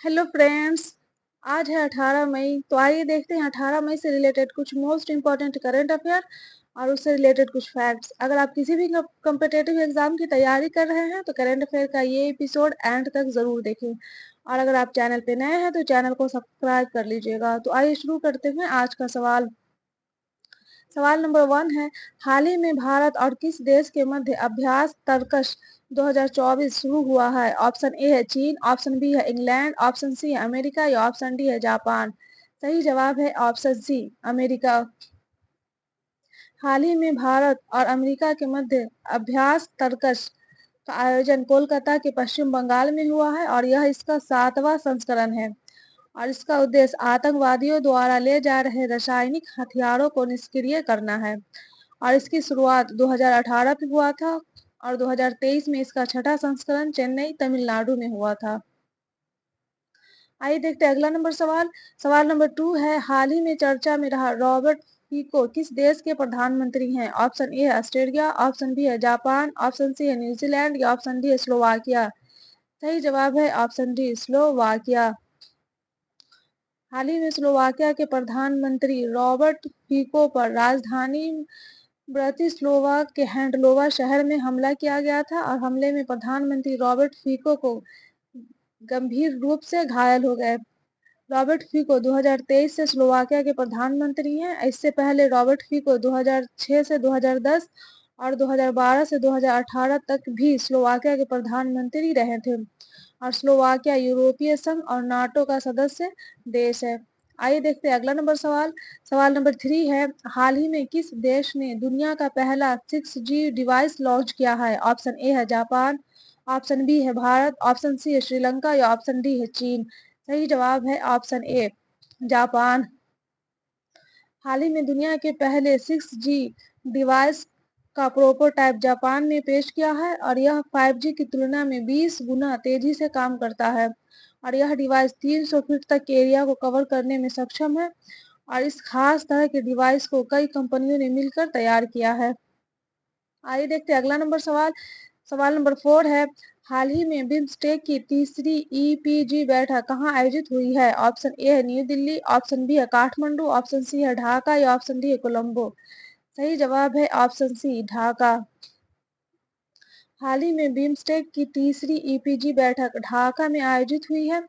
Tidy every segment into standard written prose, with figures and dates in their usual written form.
Hello friends. आज है 18 मई। तो आइए देखते हैं 18 मई से रिलेटेड कुछ मोस्ट इम्पॉर्टेंट करंट अफेयर और उससे रिलेटेड कुछ फैक्ट्स। अगर आप किसी भी कॉम्पिटिटिव एग्जाम की तैयारी कर रहे हैं तो करंट अफेयर का ये एपिसोड एंड तक जरूर देखें। और अगर आप चैनल पे नए हैं तो चैनल को सब्सक्राइब कर लीजिएगा। तो आइए शुरू करते हैं आज का सवाल। सवाल नंबर 1 है, हाल ही में भारत और किस देश के मध्य अभ्यास तर्कश 2024 शुरू हुआ है? ऑप्शन ए है चीन, ऑप्शन बी है इंग्लैंड, ऑप्शन सी है अमेरिका या ऑप्शन डी है जापान। सही जवाब है ऑप्शन सी, अमेरिका। हाल ही में भारत और अमेरिका के मध्य अभ्यास तर्कश का आयोजन कोलकाता के पश्चिम बंगाल में हुआ है और यह इसका 7वां संस्करण है। और इसका उद्देश्य आतंकवादियों द्वारा ले जा रहे रासायनिक हथियारों को निष्क्रिय करना है। और इसकी शुरुआत 2018 में हुआ था और 2023 में इसका छठा संस्करण चेन्नई तमिलनाडु में हुआ था। आइए देखते हैं अगला नंबर सवाल। सवाल नंबर 2 है, हाल ही में चर्चा में रहा रॉबर्ट फीको किस देश के प्रधानमंत्री हैं? ऑप्शन ए है ऑस्ट्रेलिया, ऑप्शन बी है जापान, ऑप्शन सी है न्यूजीलैंड या ऑप्शन डी है स्लोवाकिया। सही जवाब है ऑप्शन डी, स्लोवाकिया। हाल ही में स्लोवाकिया के प्रधानमंत्री रॉबर्ट फीको पर राजधानी ब्रतिस्लावा के हैंडलोवा शहर में हमला किया गया था और हमले में प्रधानमंत्री रॉबर्ट फीको को गंभीर रूप से घायल हो गए। रॉबर्ट फीको 2023 से स्लोवाकिया के प्रधानमंत्री हैं। इससे पहले रॉबर्ट फीको 2006 से 2010 और 2012 से 2018 तक भी स्लोवाकिया के प्रधानमंत्री रहे थे। और स्लोवाकिया यूरोपीय संघ और नाटो का सदस्य देश है। आइए देखते हैं अगला नंबर सवाल। सवाल नंबर 3 है, हाल ही में किस देश ने दुनिया का पहला 6G डिवाइस लॉन्च किया है? ऑप्शन ए है जापान, ऑप्शन बी है भारत, ऑप्शन सी है श्रीलंका या ऑप्शन डी है चीन। सही जवाब है ऑप्शन ए, जापान। हाल ही में दुनिया के पहले 6G डिवाइस का प्रोटोटाइप जापान में पेश किया है और यह 5G की तुलना में 20 गुना तेजी से काम करता है। और यह डिवाइस 300 फीट तक के एरिया को कवर करने में सक्षम है। और इस खास तरह के डिवाइस को कई कंपनियों ने मिलकर तैयार किया है। आइए देखते हैं अगला नंबर सवाल। सवाल नंबर 4 है, हाल ही में बिम्स्टेक की तीसरी EPG बैठक कहाँ आयोजित हुई है? ऑप्शन ए है न्यू दिल्ली, ऑप्शन बी है काठमांडू, ऑप्शन सी है ढाका या ऑप्शन डी है कोलंबो। सही जवाब है ऑप्शन सी, ढाका। हाल ही में बिम्स्टेक की तीसरी EPG बैठक ढाका में आयोजित हुई है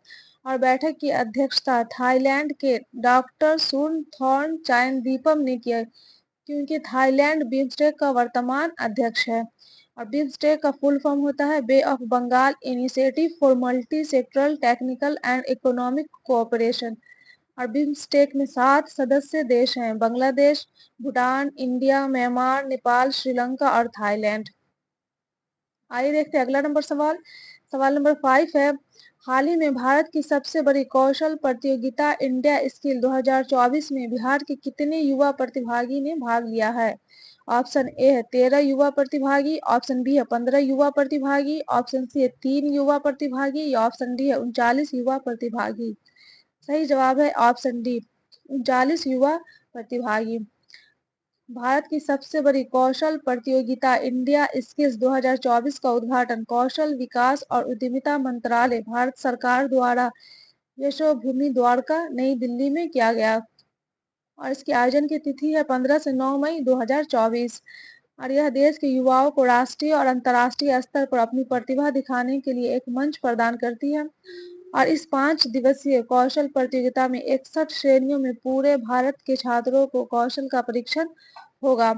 और बैठक की अध्यक्षता थाईलैंड के डॉक्टर सुन थॉर्न चायनदीपम ने किया, क्योंकि थाईलैंड बिम्स्टेक का वर्तमान अध्यक्ष है। और बिम्स्टेक का फुल फॉर्म होता है bay of Bengal initiative for multi sectoral technical and economic cooperation. और बिम्स्टेक में 7 सदस्य देश हैं, बांग्लादेश, भूटान, इंडिया, म्यांमार, नेपाल, श्रीलंका और थाईलैंड। आइए देखते हैं अगला नंबर सवाल। सवाल नंबर 5 है, हाल ही में भारत की सबसे बड़ी कौशल प्रतियोगिता इंडिया स्किल 2024 में बिहार के कितने युवा प्रतिभागी ने भाग लिया है? ऑप्शन ए है 13 युवा प्रतिभागी, ऑप्शन बी है 15 युवा प्रतिभागी, ऑप्शन सी है 3 युवा प्रतिभागी या ऑप्शन डी है 39 युवा प्रतिभागी। सही जवाब है ऑप्शन डी, 39 युवा प्रतिभागी। भारत की सबसे बड़ी कौशल प्रतियोगिता इंडिया स्किल्स 2024 का उद्घाटन कौशल विकास और उद्यमिता मंत्रालय, भारत सरकार द्वारा यशोभूमि द्वारका, नई दिल्ली में किया गया। और इसके आयोजन की तिथि है 15 से 9 मई 2024। और यह देश के युवाओं को राष्ट्रीय और अंतर्राष्ट्रीय स्तर पर अपनी प्रतिभा दिखाने के लिए एक मंच प्रदान करती है। और इस 5 दिवसीय कौशल प्रतियोगिता में 61 श्रेणियों में पूरे भारत के छात्रों को कौशल का परीक्षण होगा।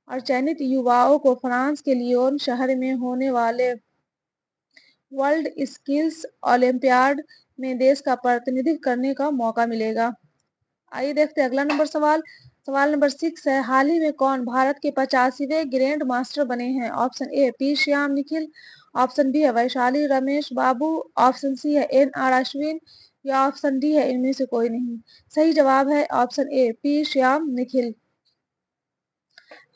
और चयनित युवाओं को फ्रांस के लियोन शहर में होने वाले वर्ल्ड स्किल्स ओलंपियाड में देश का प्रतिनिधित्व करने का मौका मिलेगा। आइए देखते हैं अगला नंबर सवाल। सवाल नंबर 6 है, हाल ही में कौन भारत के 85वें ग्रैंड मास्टर बने हैं? Option A P Shyam Nikhil, option B है वैशाली रमेश बाबू, ऑप्शन सी है NR अश्विन या ऑप्शन डी है इनमें से कोई नहीं। सही जवाब है option A P Shyam Nikhil.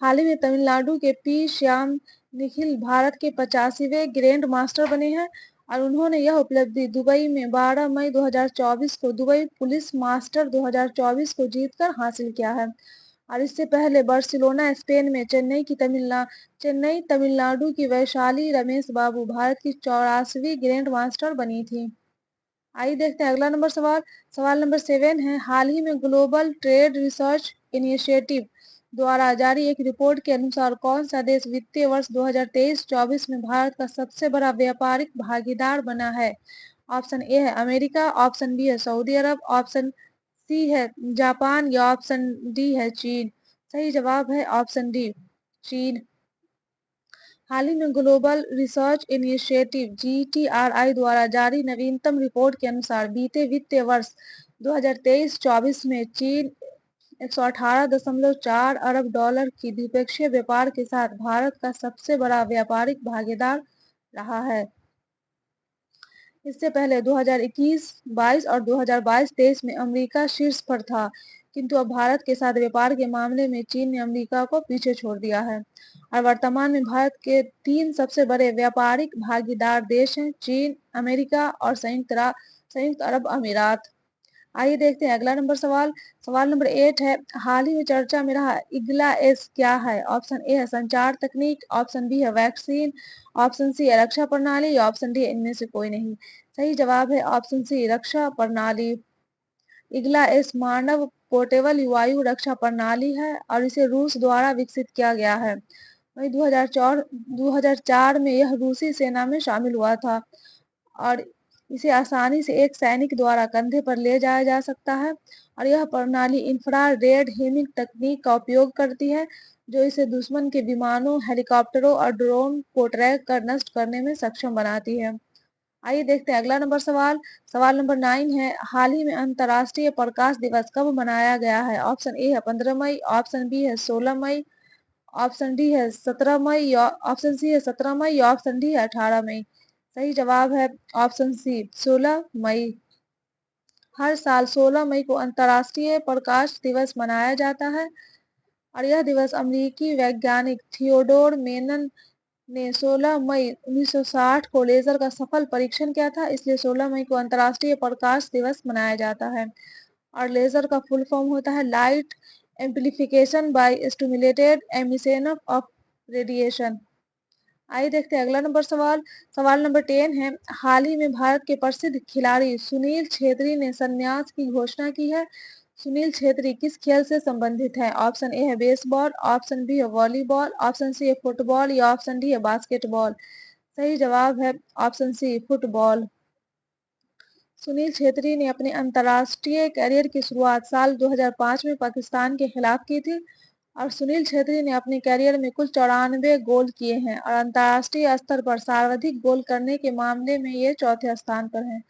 हाल ही में तमिलनाडु के पी श्याम निखिल भारत के 85वें ग्रैंड मास्टर बने हैं और उन्होंने यह उपलब्धि दुबई में 12 मई 2024 को दुबई पुलिस मास्टर 2024 को जीतकर हासिल किया है। और इससे पहले बार्सिलोना स्पेन में चेन्नई तमिलनाडु की वैशाली रमेश बाबू भारत की 84वीं ग्रैंड मास्टर बनी थी। आइए देखते हैं अगला नंबर सवाल। सवाल नंबर 7 है, हाल ही में ग्लोबल ट्रेड रिसर्च इनिशिएटिव द्वारा जारी एक रिपोर्ट के अनुसार कौन सा देश वित्तीय वर्ष 2023-24 में भारत का सबसे बड़ा व्यापारिक भागीदार बना है? ऑप्शन ए है अमेरिका, ऑप्शन बी है सऊदी अरब, ऑप्शन सी है जापान या ऑप्शन डी है चीन। सही जवाब है ऑप्शन डी, चीन। हाल ही में ग्लोबल रिसर्च इनिशिएटिव (जीटीआरआई) द्वारा जारी नवीनतम रिपोर्ट के अनुसार बीते वित्तीय वर्ष 2023-24 में चीन 118.4 अरब डॉलर की द्विपक्षीय व्यापार के साथ भारत का सबसे बड़ा व्यापारिक भागीदार रहा है। इससे पहले 2021-22 और 2022-23 में अमेरिका शीर्ष पर था, किंतु अब भारत के साथ व्यापार के मामले में चीन ने अमेरिका को पीछे छोड़ दिया है और वर्तमान में भारत के 3 सबसे बड़े व्यापारिक भागीदार देश हैं, चीन, अमेरिका और संयुक्त अरब अमीरात। आइए देखते हैं अगला नंबर सवाल। सवाल नंबर 8 है, हाल ही में चर्चा में रहा इग्ला एस क्या है? ऑप्शन ए है संचार तकनीक, ऑप्शन बी है वैक्सीन, ऑप्शन सी है रक्षा प्रणाली या ऑप्शन डी इनमें से कोई नहीं। सही जवाब है ऑप्शन सी, रक्षा प्रणाली। इग्ला एस मानव पोर्टेबल वायु रक्षा प्रणाली है और इसे रूस द्वारा विकसित किया गया है। वही 2004 में यह रूसी सेना में शामिल हुआ था और इसे आसानी से एक सैनिक द्वारा कंधे पर ले जाया जा सकता है और यह प्रणाली इंफ्रारेड हेमिंग तकनीक का उपयोग करती है, जो इसे दुश्मन के विमानों, हेलीकॉप्टरों और ड्रोन को ट्रैक कर नष्ट करने में सक्षम बनाती है। आइए देखते हैं अगला नंबर सवाल। सवाल नंबर 9 है, हाल ही में अंतर्राष्ट्रीय प्रकाश दिवस कब मनाया गया है? ऑप्शन ए है 15 मई, ऑप्शन बी है 16 मई, ऑप्शन डी है 17 मई या ऑप्शन सी है 17 मई या ऑप्शन डी है 18 मई। सही जवाब है ऑप्शन सी, 16 मई। हर साल 16 मई को अंतर्राष्ट्रीय प्रकाश दिवस मनाया जाता है और यह दिवस अमेरिकी वैज्ञानिक थियोडोर मेनन ने 16 मई 1960 को लेजर का सफल परीक्षण किया था, इसलिए 16 मई को अंतर्राष्ट्रीय प्रकाश दिवस मनाया जाता है। और लेजर का फुल फॉर्म होता है light amplification by stimulated emission of radiation. आइए देखते हैं अगला नंबर सवाल। सवाल नंबर 10 है, हाल ही में भारत के प्रसिद्ध खिलाड़ी सुनील छेत्री ने संन्यास की घोषणा की है। सुनील छेत्री किस खेल से संबंधित है? ऑप्शन ए है बेसबॉल, ऑप्शन बी है वॉलीबॉल, ऑप्शन सी है फुटबॉल या ऑप्शन डी है बास्केटबॉल। सही जवाब है option C, football. Sunil Chhetri ने अपने अंतर्राष्ट्रीय करियर की शुरुआत साल 2005 में पाकिस्तान के खिलाफ की थी और सुनील छेत्री ने अपने करियर में कुल 94 गोल किए हैं और अंतर्राष्ट्रीय स्तर पर सर्वाधिक गोल करने के मामले में ये चौथे स्थान पर हैं।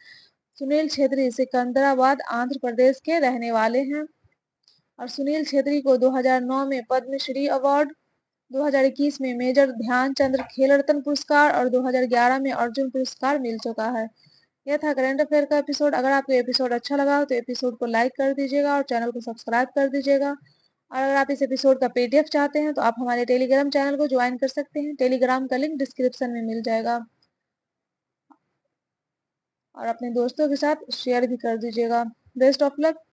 सुनील छेत्री सिकंदराबाद, आंध्र प्रदेश के रहने वाले हैं और सुनील छेत्री को 2009 में पद्मश्री अवार्ड, 2021 में मेजर ध्यानचंद खेल रत्न पुरस्कार और 2011 में अर्जुन पुरस्कार मिल चुका है। यह था करंट अफेयर का एपिसोड। अगर आपको एपिसोड अच्छा लगा हो तो एपिसोड को लाइक कर दीजिएगा और चैनल को सब्सक्राइब कर दीजिएगा। और अगर आप इस एपिसोड का पीडीएफ चाहते हैं तो आप हमारे टेलीग्राम चैनल को ज्वाइन कर सकते हैं। टेलीग्राम का लिंक डिस्क्रिप्शन में मिल जाएगा और अपने दोस्तों के साथ शेयर भी कर दीजिएगा। Best of luck.